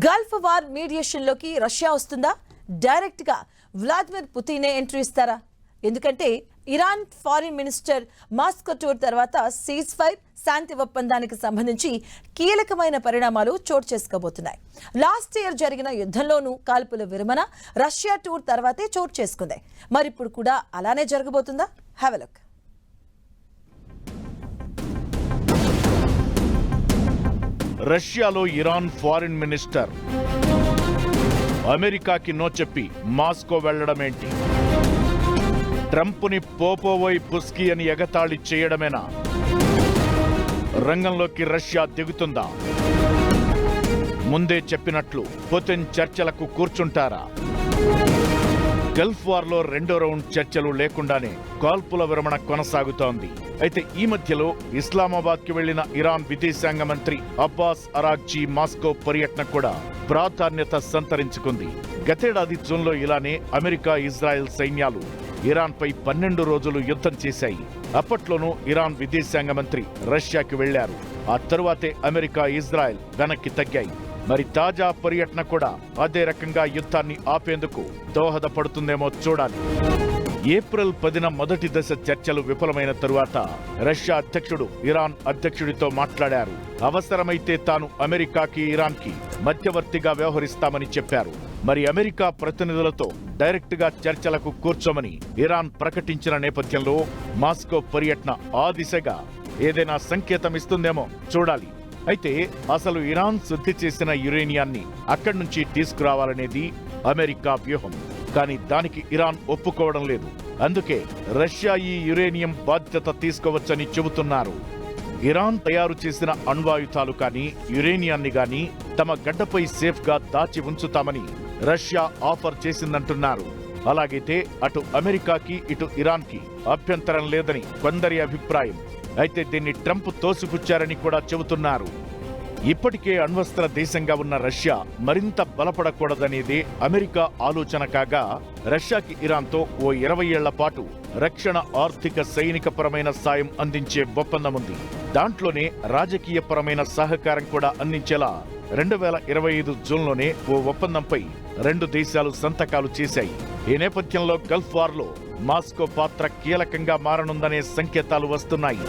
Gulf war mediation లోకి Russia వస్తుందా? Direct గా వ్లాదిమిర్ పుతినే ఎంట్రీ ఇస్తారా? ఎందుకంటే Iran foreign minister Moscow tour తర్వాత సీజ్ ఫైర్ శాంతి ఒప్పందానికి సంబంధించి కీలకమైన పరిణామాలు చోటు చేసుకోబోతున్నాయి. లాస్ట్ ఇయర్ జరిగిన యుద్ధంలోనూ కాల్పుల విరమణ రష్యా టూర్ తర్వాతే చోటు చేసుకుంది. మరిప్పుడు కూడా అలానే జరగబోతుందా? Have a look. రష్యాలో ఇరాన్ ఫారిన్ మినిస్టర్ అమెరికాకి నో చెప్పి మాస్కో వెళ్లడమేంటి? ట్రంప్ని పోపోవోయ్ పుస్కీ అని ఎగతాళి చేయడమేనా? రంగంలోకి రష్యా దిగుతుందా? ముందే చెప్పినట్లు పుతిన్ చర్చలకు కూర్చుంటారా? గల్ఫ్ వార్లో రెండో రౌండ్ చర్చలు లేకుండానే కాల్పుల విరమణ కొనసాగుతోంది. అయితే ఈ మధ్యలో ఇస్లామాబాద్కి వెళ్లిన ఇరాన్ విదేశాంగ మంత్రి అబ్బాస్ అరాగ్జీ మాస్కో పర్యటన కూడా ప్రాధాన్యత సంతరించుకుంది. గతేడాది జూన్లో ఇలానే అమెరికా, ఇజ్రాయెల్ సైన్యాలు ఇరాన్పై 12 రోజులు యుద్ధం చేశాయి. అప్పట్లోనూ ఇరాన్ విదేశాంగ మంత్రి రష్యాకి వెళ్లారు. ఆ తరువాతే అమెరికా, ఇజ్రాయెల్ వెనక్కి తగ్గాయి. మరి తాజా పర్యటన కూడా అదే రకంగా యుద్ధాన్ని ఆపేందుకు దోహదపడుతుందేమో చూడాలి. ఏప్రిల్ 10న మొదటి దశ చర్చలు విఫలమైన తరువాత రష్యా అధ్యక్షుడు ఇరాన్ అధ్యక్షుడితో మాట్లాడారు. అవసరమైతే తాను అమెరికాకి, ఇరాన్కి మధ్యవర్తిగా వ్యవహరిస్తామని చెప్పారు. మరి అమెరికా ప్రతినిధులతో డైరెక్ట్ గా చర్చలకు కూర్చోమని ఇరాన్ ప్రకటించిన నేపథ్యంలో మాస్కో పర్యటన ఆ దిశగా ఏదైనా సంకేతం ఇస్తుందేమో చూడాలి. అయితే అసలు ఇరాన్ శుద్ధి చేసిన యురేనియాన్ని అక్కడి నుంచి తీసుకురావాలనేది అమెరికా వ్యూహం. కానీ దానికి ఇరాన్ ఒప్పుకోవడం లేదు. అందుకే రష్యా ఈ యురేనియం బాధ్యత తీసుకోవచ్చని చెబుతున్నారు. ఇరాన్ తయారు చేసిన అణ్వాయుధాలు కానీ, యురేనియాన్ని గాని తమ గడ్డపై సేఫ్ గా దాచి ఉంచుతామని రష్యా ఆఫర్ చేసిందంటున్నారు. అలాగైతే అటు అమెరికాకి, ఇటు ఇరాన్కి అభ్యంతరం లేదని కొందరి అభిప్రాయం. అయితే దీన్ని ట్రంప్ తోసిపుచ్చారని కూడా చెబుతున్నారు. ఇప్పటికే అణ్వస్త్ర దేశంగా ఉన్న రష్యా మరింత బలపడకూడదనేదే అమెరికా ఆలోచన కాగా, రష్యాకి ఇరాన్తో ఓ 20 ఏళ్ల పాటు రక్షణ, ఆర్థిక, సైనికపరమైన సాయం అందించే ఒప్పందం ఉంది. దాంట్లోనే రాజకీయపరమైన సహకారం కూడా అందించేలా 2025 జూన్లోనే ఓ ఒప్పందంపై 2 దేశాలు సంతకాలు చేశాయి. ఈ నేపథ్యంలో గల్ఫ్ వార్లో మాస్కో పాత్ర కీలకంగా మారనుందనే సంకేతాలు వస్తున్నాయి.